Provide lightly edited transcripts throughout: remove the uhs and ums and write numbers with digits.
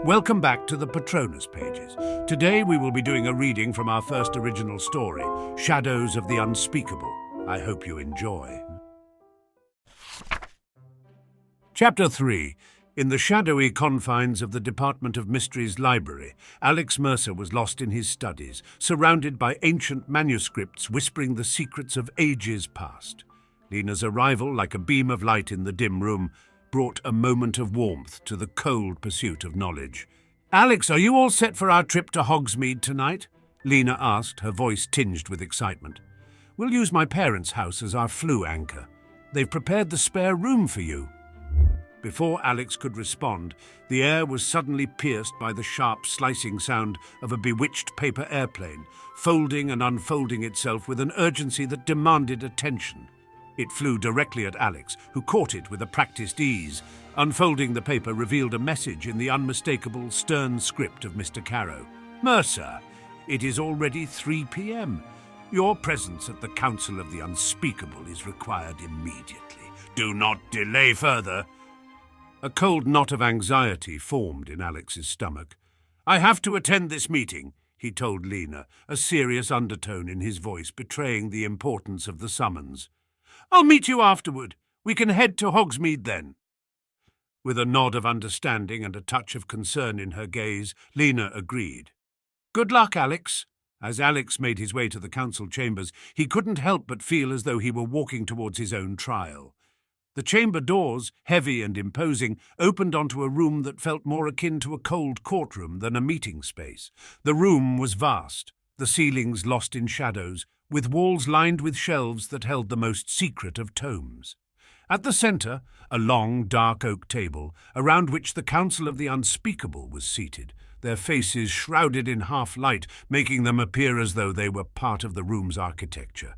Welcome back to the Patronus pages. Today we will be doing a reading from our first original story, Shadows of the Unspeakable. I hope you enjoy. Chapter 3. In the shadowy confines of the Department of Mysteries library, Alex Mercer was lost in his studies, surrounded by ancient manuscripts whispering the secrets of ages past. Lena's arrival, like a beam of light in the dim room, brought a moment of warmth to the cold pursuit of knowledge. "Alex, are you all set for our trip to Hogsmeade tonight?" Lena asked, her voice tinged with excitement. "We'll use my parents' house as our flu anchor. They've prepared the spare room for you." Before Alex could respond, the air was suddenly pierced by the sharp slicing sound of a bewitched paper airplane, folding and unfolding itself with an urgency that demanded attention. It flew directly at Alex, who caught it with a practiced ease. Unfolding the paper revealed a message in the unmistakable, stern script of Mr. Carrow. "Mercer, it is already 3 p.m. Your presence at the Council of the Unspeakable is required immediately. Do not delay further." A cold knot of anxiety formed in Alex's stomach. "I have to attend this meeting," he told Lena, a serious undertone in his voice betraying the importance of the summons. "I'll meet you afterward. We can head to Hogsmeade then." With a nod of understanding and a touch of concern in her gaze, Lena agreed. "Good luck, Alex." As Alex made his way to the council chambers, he couldn't help but feel as though he were walking towards his own trial. The chamber doors, heavy and imposing, opened onto a room that felt more akin to a cold courtroom than a meeting space. The room was vast, the ceilings lost in shadows, with walls lined with shelves that held the most secret of tomes. At the centre, a long, dark oak table, around which the Council of the Unspeakable was seated, their faces shrouded in half-light, making them appear as though they were part of the room's architecture.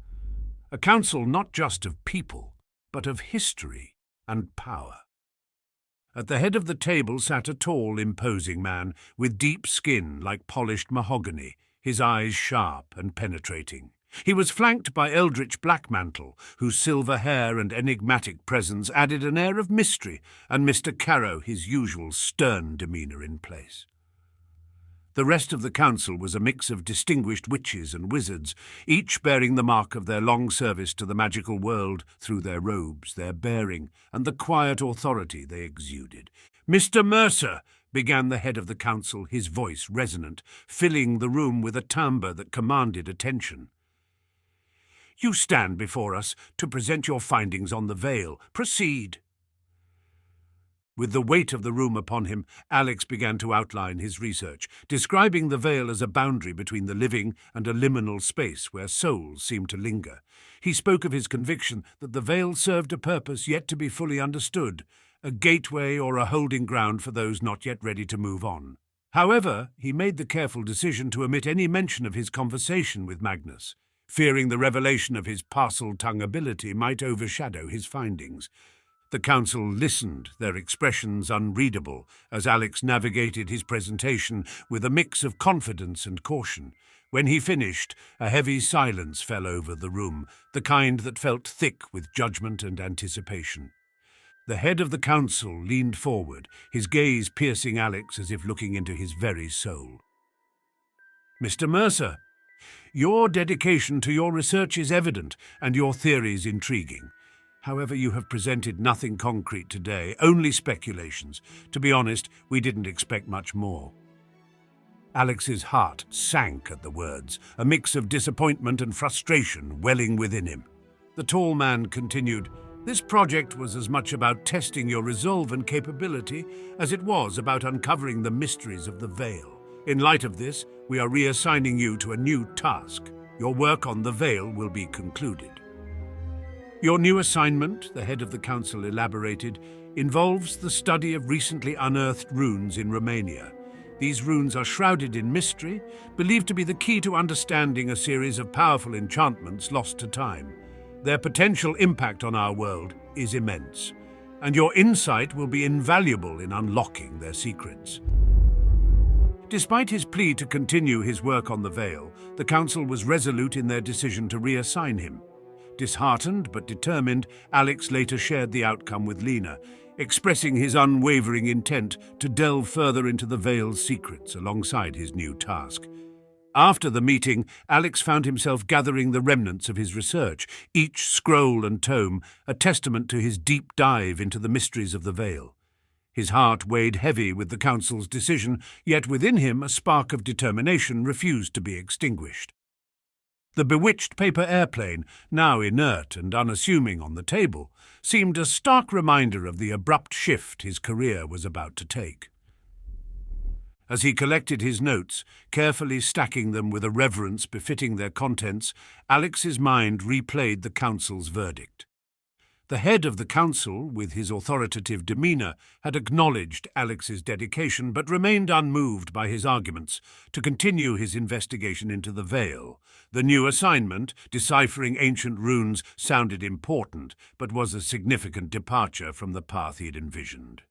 A council not just of people, but of history and power. At the head of the table sat a tall, imposing man, with deep skin like polished mahogany, his eyes sharp and penetrating. He was flanked by Eldritch Blackmantle, whose silver hair and enigmatic presence added an air of mystery, and Mr. Carrow his usual stern demeanour in place. The rest of the council was a mix of distinguished witches and wizards, each bearing the mark of their long service to the magical world through their robes, their bearing, and the quiet authority they exuded. "Mr. Mercer," began the head of the council, his voice resonant, filling the room with a timbre that commanded attention. "You stand before us to present your findings on the veil. Proceed." With the weight of the room upon him, Alex began to outline his research, describing the veil as a boundary between the living and a liminal space where souls seem to linger. He spoke of his conviction that the veil served a purpose yet to be fully understood, a gateway or a holding ground for those not yet ready to move on. However, he made the careful decision to omit any mention of his conversation with Magnus, fearing the revelation of his parcel-tongue ability might overshadow his findings. The council listened, their expressions unreadable, as Alex navigated his presentation with a mix of confidence and caution. When he finished, a heavy silence fell over the room, the kind that felt thick with judgment and anticipation. The head of the council leaned forward, his gaze piercing Alex as if looking into his very soul. "Mr. Mercer, your dedication to your research is evident, and your theories intriguing. However, you have presented nothing concrete today, only speculations. To be honest, we didn't expect much more." Alex's heart sank at the words, a mix of disappointment and frustration welling within him. The tall man continued, "This project was as much about testing your resolve and capability as it was about uncovering the mysteries of the veil. In light of this, we are reassigning you to a new task. Your work on the veil will be concluded." "Your new assignment," the head of the council elaborated, "involves the study of recently unearthed runes in Romania. These runes are shrouded in mystery, believed to be the key to understanding a series of powerful enchantments lost to time. Their potential impact on our world is immense, and your insight will be invaluable in unlocking their secrets." Despite his plea to continue his work on the veil, the council was resolute in their decision to reassign him. Disheartened but determined, Alex later shared the outcome with Lena. expressing his unwavering intent to delve further into the Vale's secrets alongside his new task. After the meeting, Alex found himself gathering the remnants of his research, each scroll and tome a testament to his deep dive into the mysteries of the Vale. His heart weighed heavy with the Council's decision, yet within him a spark of determination refused to be extinguished. The bewitched paper airplane, now inert and unassuming on the table, seemed a stark reminder of the abrupt shift his career was about to take. As he collected his notes, carefully stacking them with a reverence befitting their contents, Alex's mind replayed the Council's verdict. The head of the Council, with his authoritative demeanour, had acknowledged Alex's dedication but remained unmoved by his arguments to continue his investigation into the Vale. The new assignment, deciphering ancient runes, sounded important, but was a significant departure from the path he had envisioned.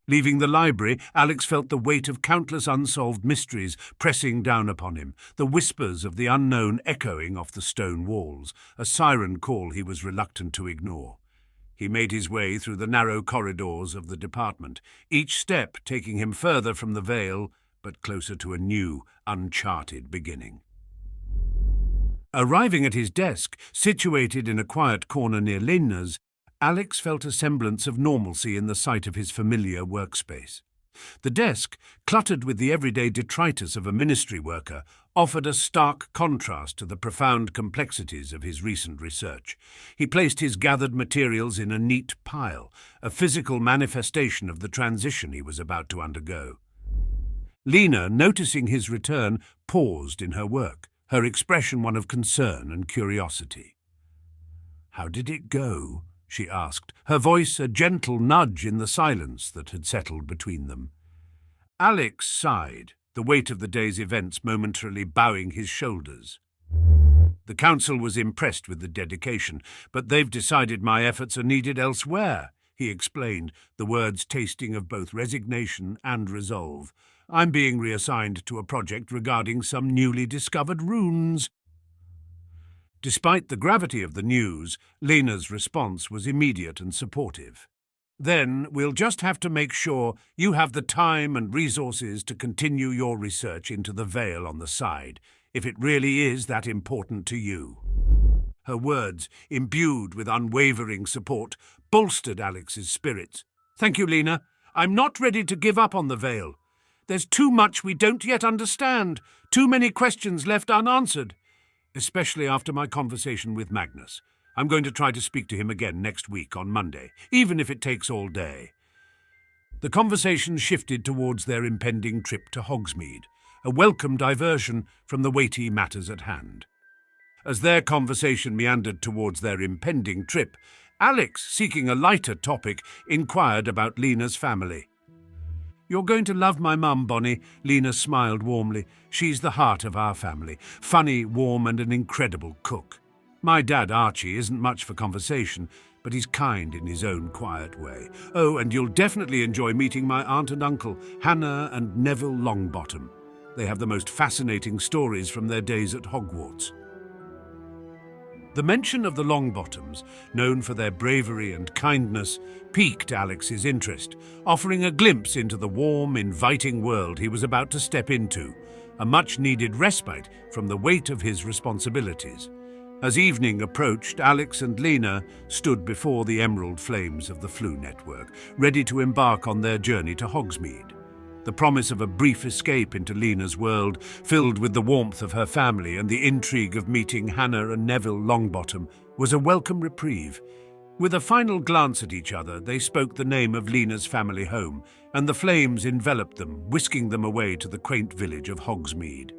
Leaving the library, Alex felt the weight of countless unsolved mysteries pressing down upon him, the whispers of the unknown echoing off the stone walls, a siren call he was reluctant to ignore. He made his way through the narrow corridors of the department, each step taking him further from the Vale, but closer to a new, uncharted beginning. Arriving at his desk, situated in a quiet corner near Lena's, Alex felt a semblance of normalcy in the sight of his familiar workspace. The desk, cluttered with the everyday detritus of a ministry worker, offered a stark contrast to the profound complexities of his recent research. He placed his gathered materials in a neat pile, a physical manifestation of the transition he was about to undergo. Lena, noticing his return, paused in her work, her expression one of concern and curiosity. "How did it go?" she asked, her voice a gentle nudge in the silence that had settled between them. Alex sighed, the weight of the day's events momentarily bowing his shoulders. "The Council was impressed with the dedication, but they've decided my efforts are needed elsewhere," he explained, the words tasting of both resignation and resolve. "I'm being reassigned to a project regarding some newly discovered runes." Despite the gravity of the news, Lena's response was immediate and supportive. "Then we'll just have to make sure you have the time and resources to continue your research into the Vale on the side, if it really is that important to you." Her words, imbued with unwavering support, bolstered Alex's spirits. "Thank you, Lena. I'm not ready to give up on the Vale. There's too much we don't yet understand, too many questions left unanswered. Especially after my conversation with Magnus. I'm going to try to speak to him again next week on Monday, even if it takes all day." The conversation shifted towards their impending trip to Hogsmeade, a welcome diversion from the weighty matters at hand. As their conversation meandered towards their impending trip, Alex, seeking a lighter topic, inquired about Lena's family. "You're going to love my mum, Bonnie," Lena smiled warmly. "She's the heart of our family, funny, warm and an incredible cook. My dad, Archie, isn't much for conversation, but he's kind in his own quiet way. Oh, and you'll definitely enjoy meeting my aunt and uncle, Hannah and Neville Longbottom. They have the most fascinating stories from their days at Hogwarts." The mention of the Longbottoms, known for their bravery and kindness, piqued Alex's interest, offering a glimpse into the warm, inviting world he was about to step into, a much-needed respite from the weight of his responsibilities. As evening approached, Alex and Lena stood before the emerald flames of the Floo network, ready to embark on their journey to Hogsmeade. The promise of a brief escape into Lena's world, filled with the warmth of her family and the intrigue of meeting Hannah and Neville Longbottom, was a welcome reprieve. With a final glance at each other, they spoke the name of Lena's family home, and the flames enveloped them, whisking them away to the quaint village of Hogsmeade.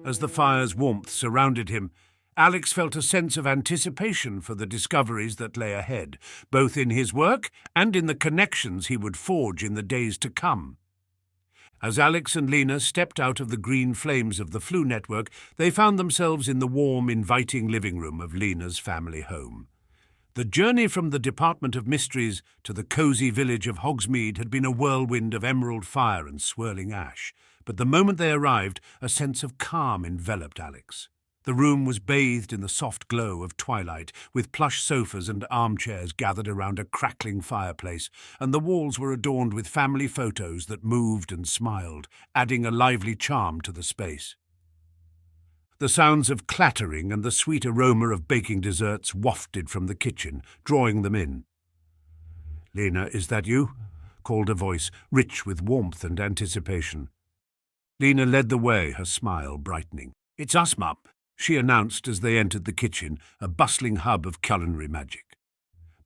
As the fire's warmth surrounded him, Alex felt a sense of anticipation for the discoveries that lay ahead, both in his work and in the connections he would forge in the days to come. As Alex and Lena stepped out of the green flames of the Floo network, they found themselves in the warm, inviting living room of Lena's family home. The journey from the Department of Mysteries to the cosy village of Hogsmeade had been a whirlwind of emerald fire and swirling ash, but the moment they arrived, a sense of calm enveloped Alex. The room was bathed in the soft glow of twilight, with plush sofas and armchairs gathered around a crackling fireplace, and the walls were adorned with family photos that moved and smiled, adding a lively charm to the space. The sounds of clattering and the sweet aroma of baking desserts wafted from the kitchen, drawing them in. "Lena, is that you?" called a voice, rich with warmth and anticipation. Lena led the way, her smile brightening. "It's us, Mum," she announced as they entered the kitchen, a bustling hub of culinary magic.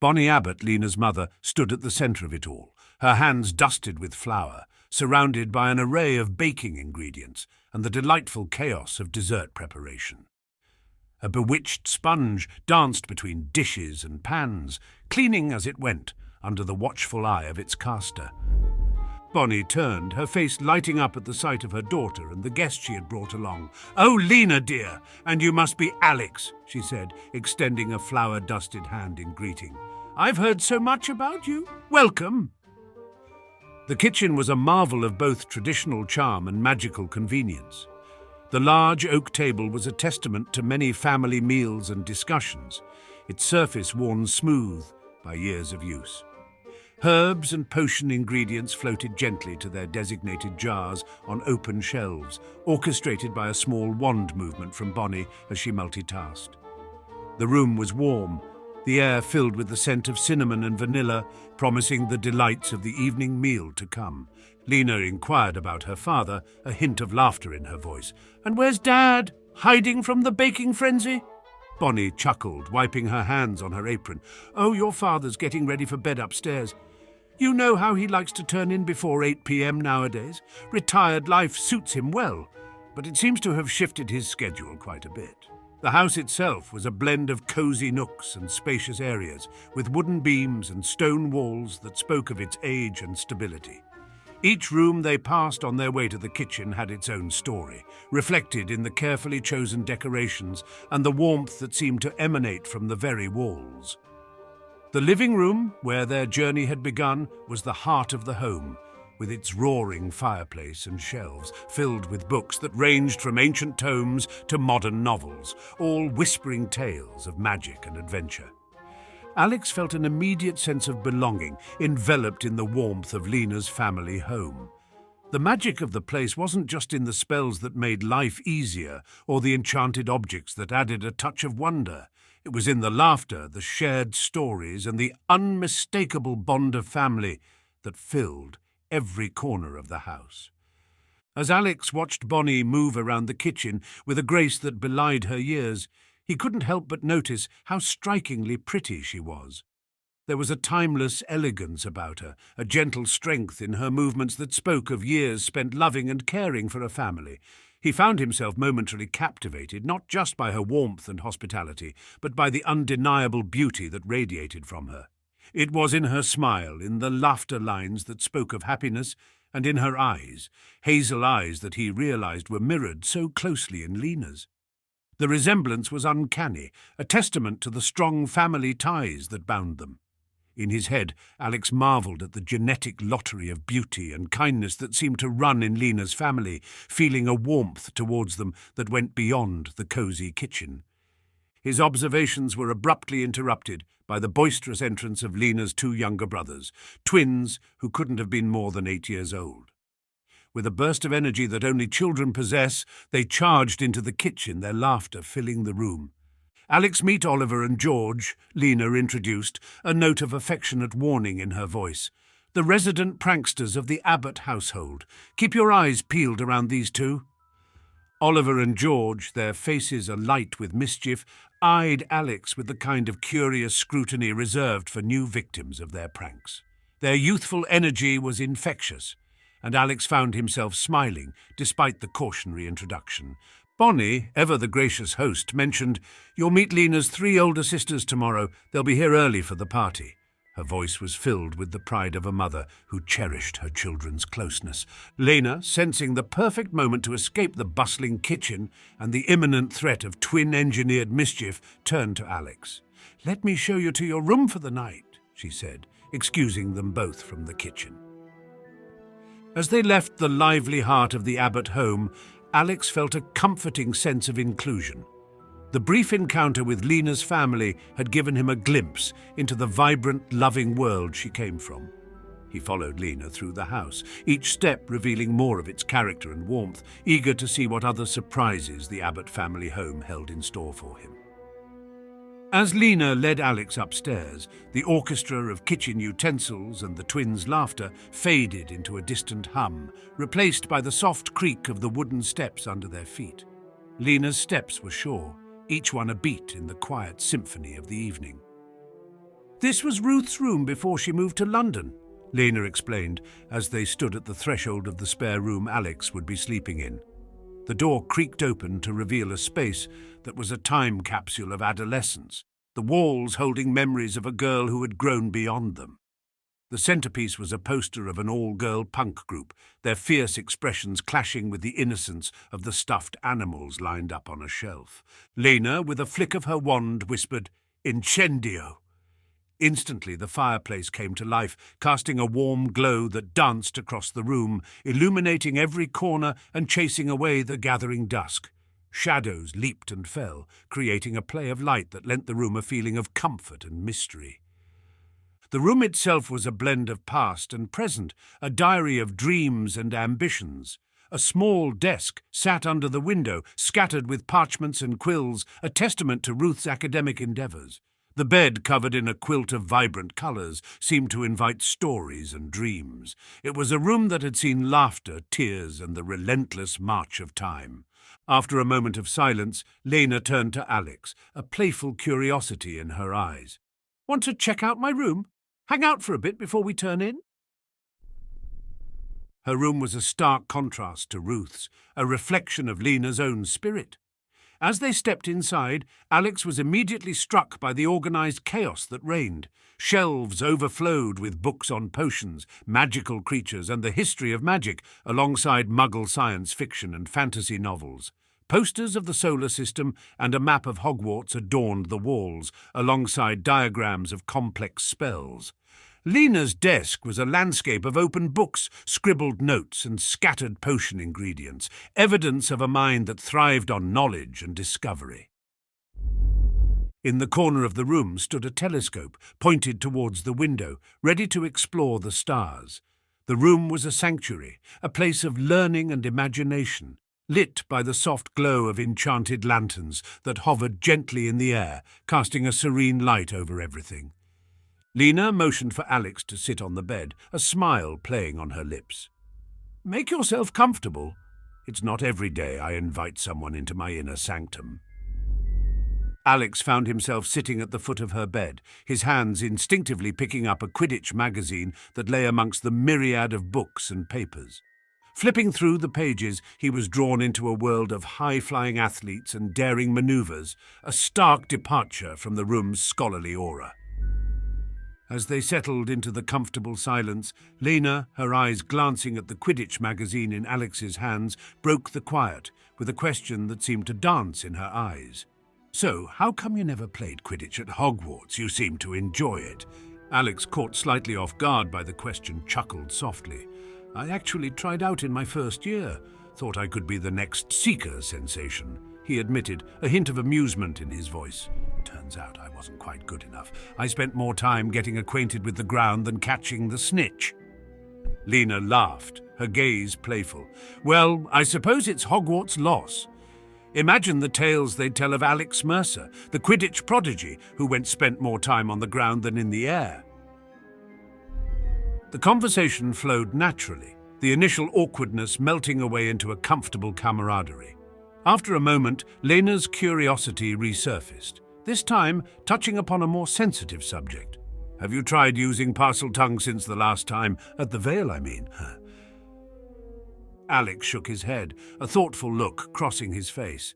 Bonnie Abbott, Lena's mother, stood at the centre of it all, her hands dusted with flour, surrounded by an array of baking ingredients and the delightful chaos of dessert preparation. A bewitched sponge danced between dishes and pans, cleaning as it went under the watchful eye of its caster. Bonnie turned, her face lighting up at the sight of her daughter and the guest she had brought along. "Oh, Lena, dear, and you must be Alex," she said, extending a flour-dusted hand in greeting. "I've heard so much about you. Welcome." The kitchen was a marvel of both traditional charm and magical convenience. The large oak table was a testament to many family meals and discussions, its surface worn smooth by years of use. Herbs and potion ingredients floated gently to their designated jars on open shelves, orchestrated by a small wand movement from Bonnie as she multitasked. The room was warm, the air filled with the scent of cinnamon and vanilla, promising the delights of the evening meal to come. Lena inquired about her father, a hint of laughter in her voice. "And where's Dad? Hiding from the baking frenzy?" Bonnie chuckled, wiping her hands on her apron. "Oh, your father's getting ready for bed upstairs. You know how he likes to turn in before 8 p.m. nowadays. Retired life suits him well, but it seems to have shifted his schedule quite a bit." The house itself was a blend of cosy nooks and spacious areas, with wooden beams and stone walls that spoke of its age and stability. Each room they passed on their way to the kitchen had its own story, reflected in the carefully chosen decorations and the warmth that seemed to emanate from the very walls. The living room, where their journey had begun, was the heart of the home, with its roaring fireplace and shelves filled with books that ranged from ancient tomes to modern novels, all whispering tales of magic and adventure. Alex felt an immediate sense of belonging, enveloped in the warmth of Lena's family home. The magic of the place wasn't just in the spells that made life easier or the enchanted objects that added a touch of wonder. It was in the laughter, the shared stories, and the unmistakable bond of family that filled every corner of the house. As Alex watched Bonnie move around the kitchen with a grace that belied her years, he couldn't help but notice how strikingly pretty she was. There was a timeless elegance about her, a gentle strength in her movements that spoke of years spent loving and caring for a family. He found himself momentarily captivated, not just by her warmth and hospitality, but by the undeniable beauty that radiated from her. It was in her smile, in the laughter lines that spoke of happiness, and in her eyes, hazel eyes that he realized were mirrored so closely in Lena's. The resemblance was uncanny, a testament to the strong family ties that bound them. In his head, Alex marvelled at the genetic lottery of beauty and kindness that seemed to run in Lena's family, feeling a warmth towards them that went beyond the cosy kitchen. His observations were abruptly interrupted by the boisterous entrance of Lena's two younger brothers, twins who couldn't have been more than 8 years old. With a burst of energy that only children possess, they charged into the kitchen, their laughter filling the room. "Alex, meet Oliver and George," Lena introduced, a note of affectionate warning in her voice. "The resident pranksters of the Abbott household. Keep your eyes peeled around these two." Oliver and George, their faces alight with mischief, eyed Alex with the kind of curious scrutiny reserved for new victims of their pranks. Their youthful energy was infectious, and Alex found himself smiling despite the cautionary introduction. Bonnie, ever the gracious host, mentioned, "You'll meet Lena's 3 older sisters tomorrow. They'll be here early for the party." Her voice was filled with the pride of a mother who cherished her children's closeness. Lena, sensing the perfect moment to escape the bustling kitchen and the imminent threat of twin-engineered mischief, turned to Alex. "Let me show you to your room for the night," she said, excusing them both from the kitchen. As they left the lively heart of the Abbott home, Alex felt a comforting sense of inclusion. The brief encounter with Lena's family had given him a glimpse into the vibrant, loving world she came from. He followed Lena through the house, each step revealing more of its character and warmth, eager to see what other surprises the Abbott family home held in store for him. As Lena led Alex upstairs, the orchestra of kitchen utensils and the twins' laughter faded into a distant hum, replaced by the soft creak of the wooden steps under their feet. Lena's steps were sure, each one a beat in the quiet symphony of the evening. "This was Ruth's room before she moved to London," Lena explained as they stood at the threshold of the spare room Alex would be sleeping in. The door creaked open to reveal a space that was a time capsule of adolescence, the walls holding memories of a girl who had grown beyond them. The centerpiece was a poster of an all-girl punk group, their fierce expressions clashing with the innocence of the stuffed animals lined up on a shelf. Lena, with a flick of her wand, whispered, "Incendio." Instantly the fireplace came to life, casting a warm glow that danced across the room, illuminating every corner and chasing away the gathering dusk. Shadows leaped and fell, creating a play of light that lent the room a feeling of comfort and mystery. The room itself was a blend of past and present, a diary of dreams and ambitions. A small desk sat under the window, scattered with parchments and quills, a testament to Ruth's academic endeavours. The bed, covered in a quilt of vibrant colours, seemed to invite stories and dreams. It was a room that had seen laughter, tears, and the relentless march of time. After a moment of silence, Lena turned to Alex, a playful curiosity in her eyes. "Want to check out my room? Hang out for a bit before we turn in?" Her room was a stark contrast to Ruth's, a reflection of Lena's own spirit. As they stepped inside, Alex was immediately struck by the organised chaos that reigned. Shelves overflowed with books on potions, magical creatures, and the history of magic, alongside Muggle science fiction and fantasy novels. Posters of the solar system and a map of Hogwarts adorned the walls, alongside diagrams of complex spells. Lena's desk was a landscape of open books, scribbled notes, and scattered potion ingredients, evidence of a mind that thrived on knowledge and discovery. In the corner of the room stood a telescope, pointed towards the window, ready to explore the stars. The room was a sanctuary, a place of learning and imagination, lit by the soft glow of enchanted lanterns that hovered gently in the air, casting a serene light over everything. Lena motioned for Alex to sit on the bed, a smile playing on her lips. "Make yourself comfortable. It's not every day I invite someone into my inner sanctum." Alex found himself sitting at the foot of her bed, his hands instinctively picking up a Quidditch magazine that lay amongst the myriad of books and papers. Flipping through the pages, he was drawn into a world of high-flying athletes and daring manoeuvres, a stark departure from the room's scholarly aura. As they settled into the comfortable silence, Lena, her eyes glancing at the Quidditch magazine in Alex's hands, broke the quiet with a question that seemed to dance in her eyes. "So, how come you never played Quidditch at Hogwarts? You seem to enjoy it." Alex, caught slightly off guard by the question, chuckled softly. "I actually tried out in my first year. Thought I could be the next Seeker sensation," he admitted, a hint of amusement in his voice. "Turns out I wasn't quite good enough. I spent more time getting acquainted with the ground than catching the snitch." Lena laughed, her gaze playful. "Well, I suppose it's Hogwarts' loss. Imagine the tales they'd tell of Alex Mercer, the Quidditch prodigy who spent more time on the ground than in the air." The conversation flowed naturally, the initial awkwardness melting away into a comfortable camaraderie. After a moment, Lena's curiosity resurfaced, this time touching upon a more sensitive subject. "Have you tried using Parseltongue since the last time? At the Vale, I mean." Alex shook his head, a thoughtful look crossing his face.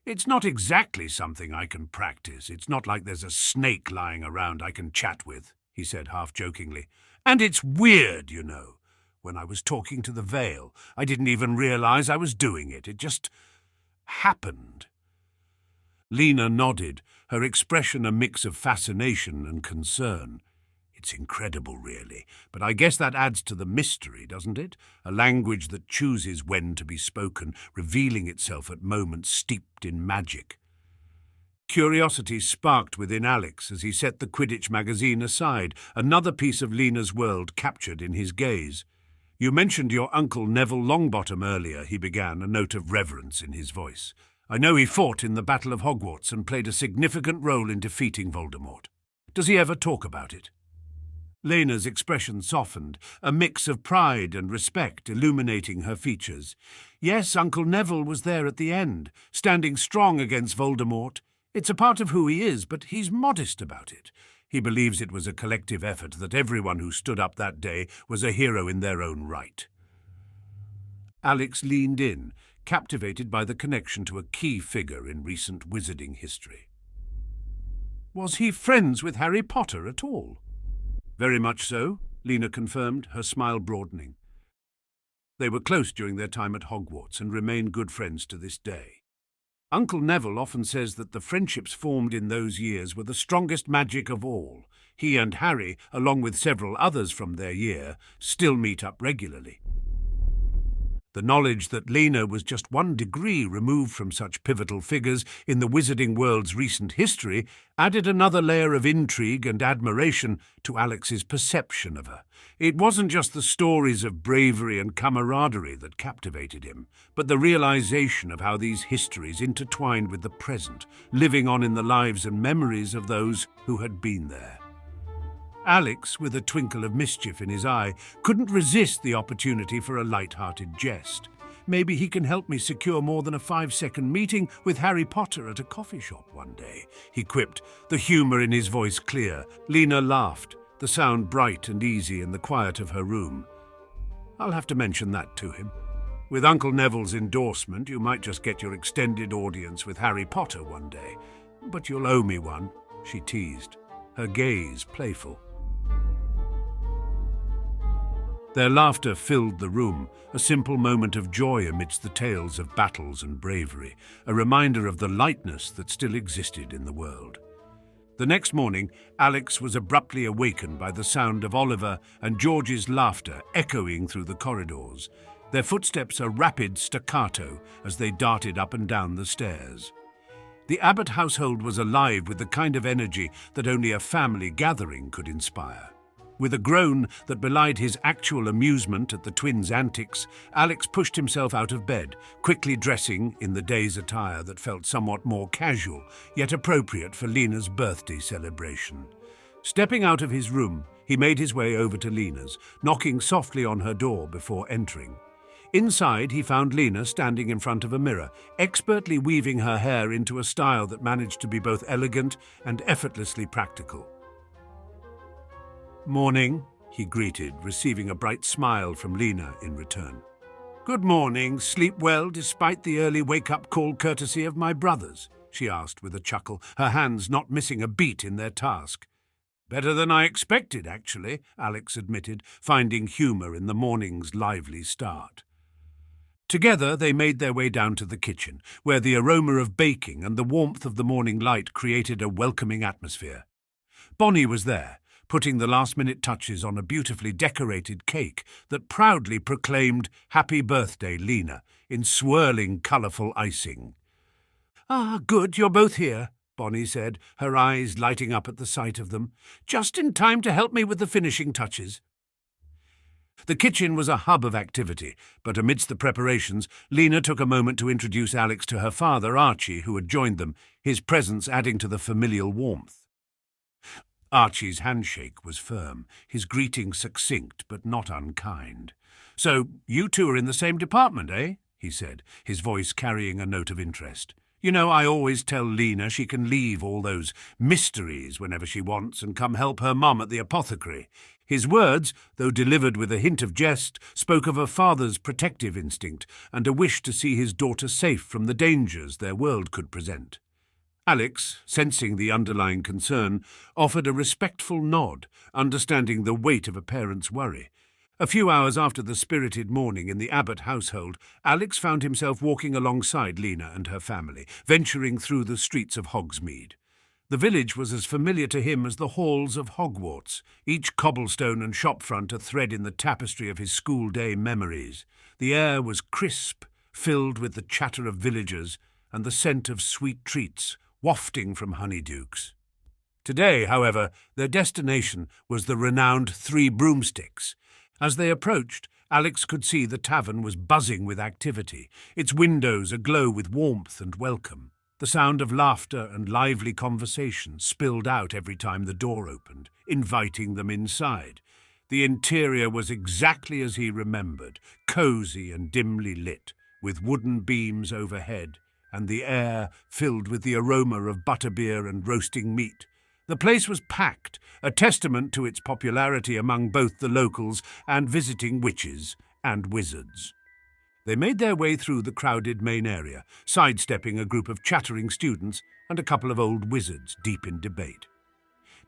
"It's not exactly something I can practice. It's not like there's a snake lying around I can chat with," he said half-jokingly. "And it's weird, you know. When I was talking to the Vale, I didn't even realize I was doing it. It just happened." Lena nodded, her expression a mix of fascination and concern. "It's incredible, really, but I guess that adds to the mystery, doesn't it? A language that chooses when to be spoken, revealing itself at moments steeped in magic." Curiosity sparked within Alex as he set the Quidditch magazine aside, another piece of Lena's world captured in his gaze. "You mentioned your uncle Neville Longbottom earlier," he began, a note of reverence in his voice. "I know he fought in the Battle of Hogwarts and played a significant role in defeating Voldemort. Does he ever talk about it?" Lena's expression softened, a mix of pride and respect illuminating her features. "Yes, Uncle Neville was there at the end, standing strong against Voldemort. It's a part of who he is, but he's modest about it. He believes it was a collective effort, that everyone who stood up that day was a hero in their own right." Alex leaned in, captivated by the connection to a key figure in recent wizarding history. "Was he friends with Harry Potter at all?" "Very much so," Lena confirmed, her smile broadening. "They were close during their time at Hogwarts and remain good friends to this day. Uncle Neville often says that the friendships formed in those years were the strongest magic of all. He and Harry, along with several others from their year, still meet up regularly." The knowledge that Lena was just 1 degree removed from such pivotal figures in the wizarding world's recent history added another layer of intrigue and admiration to Alex's perception of her. It wasn't just the stories of bravery and camaraderie that captivated him, but the realization of how these histories intertwined with the present, living on in the lives and memories of those who had been there. Alex, with a twinkle of mischief in his eye, couldn't resist the opportunity for a light-hearted jest. "Maybe he can help me secure more than a 5-second meeting with Harry Potter at a coffee shop one day," he quipped, the humour in his voice clear. Lena laughed, the sound bright and easy in the quiet of her room. "I'll have to mention that to him. With Uncle Neville's endorsement, you might just get your extended audience with Harry Potter one day. But you'll owe me one," she teased, her gaze playful. Their laughter filled the room, a simple moment of joy amidst the tales of battles and bravery, a reminder of the lightness that still existed in the world. The next morning, Alex was abruptly awakened by the sound of Oliver and George's laughter echoing through the corridors, their footsteps a rapid staccato as they darted up and down the stairs. The Abbott household was alive with the kind of energy that only a family gathering could inspire. With a groan that belied his actual amusement at the twins' antics, Alex pushed himself out of bed, quickly dressing in the day's attire that felt somewhat more casual, yet appropriate for Lena's birthday celebration. Stepping out of his room, he made his way over to Lena's, knocking softly on her door before entering. Inside, he found Lena standing in front of a mirror, expertly weaving her hair into a style that managed to be both elegant and effortlessly practical. "Morning," he greeted, receiving a bright smile from Lena in return. "Good morning. Sleep well despite the early wake-up call courtesy of my brothers?" she asked with a chuckle, her hands not missing a beat in their task. "Better than I expected, actually," Alex admitted, finding humour in the morning's lively start. Together they made their way down to the kitchen, where the aroma of baking and the warmth of the morning light created a welcoming atmosphere. Bonnie was there, putting the last-minute touches on a beautifully decorated cake that proudly proclaimed "Happy Birthday, Lena," in swirling, colourful icing. "Ah, good, you're both here," Bonnie said, her eyes lighting up at the sight of them. "Just in time to help me with the finishing touches." The kitchen was a hub of activity, but amidst the preparations, Lena took a moment to introduce Alex to her father, Archie, who had joined them, his presence adding to the familial warmth. Archie's handshake was firm, his greeting succinct but not unkind. "So, you two are in the same department, eh?" he said, his voice carrying a note of interest. "You know, I always tell Lena she can leave all those mysteries whenever she wants and come help her mum at the apothecary." His words, though delivered with a hint of jest, spoke of a father's protective instinct and a wish to see his daughter safe from the dangers their world could present. Alex, sensing the underlying concern, offered a respectful nod, understanding the weight of a parent's worry. A few hours after the spirited morning in the Abbott household, Alex found himself walking alongside Lena and her family, venturing through the streets of Hogsmeade. The village was as familiar to him as the halls of Hogwarts, each cobblestone and shopfront a thread in the tapestry of his school-day memories. The air was crisp, filled with the chatter of villagers and the scent of sweet treats wafting from honeydukes. Today, however, their destination was the renowned Three Broomsticks. As they approached, Alex could see the tavern was buzzing with activity, its windows aglow with warmth and welcome. The sound of laughter and lively conversation spilled out every time the door opened, inviting them inside. The interior was exactly as he remembered, cosy and dimly lit, with wooden beams overhead, and the air filled with the aroma of butterbeer and roasting meat. The place was packed, a testament to its popularity among both the locals and visiting witches and wizards. They made their way through the crowded main area, sidestepping a group of chattering students and a couple of old wizards deep in debate.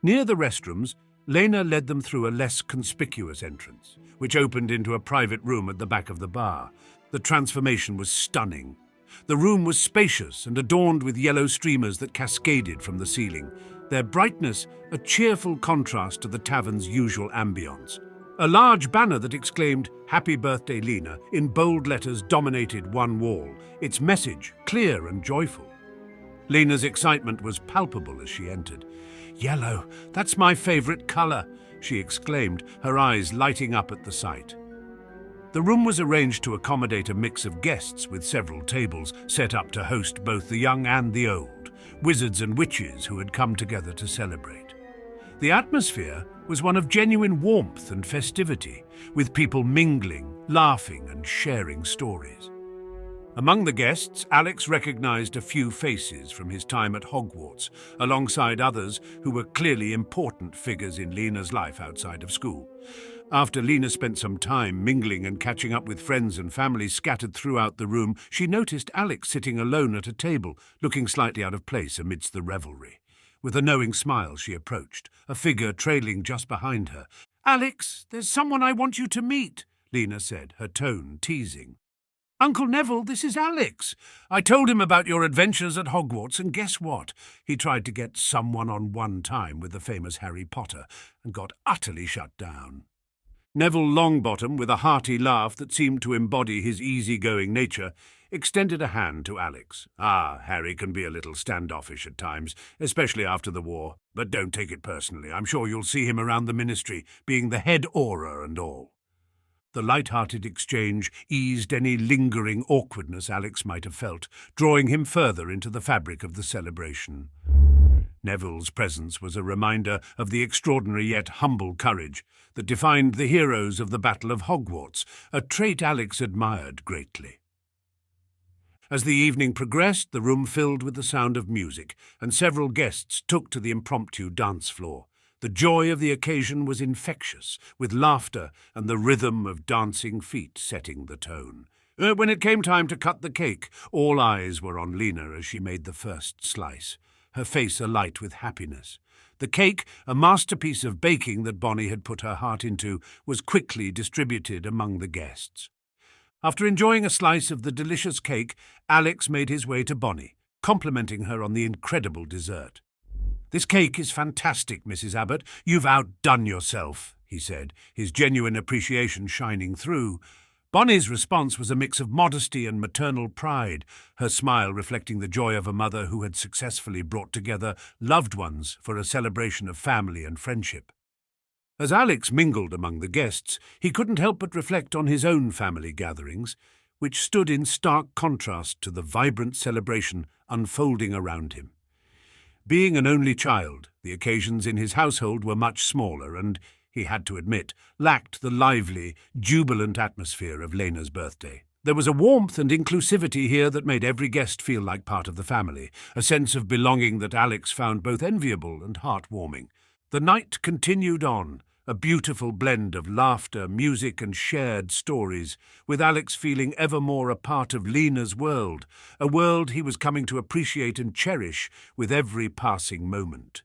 Near the restrooms, Lena led them through a less conspicuous entrance, which opened into a private room at the back of the bar. The transformation was stunning. The room was spacious and adorned with yellow streamers that cascaded from the ceiling, their brightness a cheerful contrast to the tavern's usual ambience. A large banner that exclaimed, "Happy Birthday, Lena," in bold letters dominated one wall, its message clear and joyful. Lena's excitement was palpable as she entered. "Yellow, that's my favorite color," she exclaimed, her eyes lighting up at the sight. The room was arranged to accommodate a mix of guests with several tables set up to host both the young and the old, wizards and witches who had come together to celebrate. The atmosphere was one of genuine warmth and festivity, with people mingling, laughing and sharing stories. Among the guests, Alex recognized a few faces from his time at Hogwarts, alongside others who were clearly important figures in Lena's life outside of school. After Lena spent some time mingling and catching up with friends and family scattered throughout the room, she noticed Alex sitting alone at a table, looking slightly out of place amidst the revelry. With a knowing smile, she approached, a figure trailing just behind her. "Alex, there's someone I want you to meet," Lena said, her tone teasing. "Uncle Neville, this is Alex. I told him about your adventures at Hogwarts, and guess what? He tried to get someone on one time with the famous Harry Potter and got utterly shut down." Neville Longbottom, with a hearty laugh that seemed to embody his easygoing nature, extended a hand to Alex. "Harry can be a little standoffish at times, especially after the war, but don't take it personally. I'm sure you'll see him around the Ministry, being the head auror and all." The light-hearted exchange eased any lingering awkwardness Alex might have felt, drawing him further into the fabric of the celebration. Neville's presence was a reminder of the extraordinary yet humble courage that defined the heroes of the Battle of Hogwarts, a trait Alex admired greatly. As the evening progressed, the room filled with the sound of music, and several guests took to the impromptu dance floor. The joy of the occasion was infectious, with laughter and the rhythm of dancing feet setting the tone. When it came time to cut the cake, all eyes were on Lena as she made the first slice, her face alight with happiness. The cake, a masterpiece of baking that Bonnie had put her heart into, was quickly distributed among the guests. After enjoying a slice of the delicious cake, Alex made his way to Bonnie, complimenting her on the incredible dessert. "This cake is fantastic, Mrs. Abbott. You've outdone yourself," he said, his genuine appreciation shining through. Bonnie's response was a mix of modesty and maternal pride, her smile reflecting the joy of a mother who had successfully brought together loved ones for a celebration of family and friendship. As Alex mingled among the guests, he couldn't help but reflect on his own family gatherings, which stood in stark contrast to the vibrant celebration unfolding around him. Being an only child, the occasions in his household were much smaller and, he had to admit, lacked the lively, jubilant atmosphere of Lena's birthday. There was a warmth and inclusivity here that made every guest feel like part of the family, a sense of belonging that Alex found both enviable and heartwarming. The night continued on, a beautiful blend of laughter, music and shared stories, with Alex feeling ever more a part of Lena's world, a world he was coming to appreciate and cherish with every passing moment.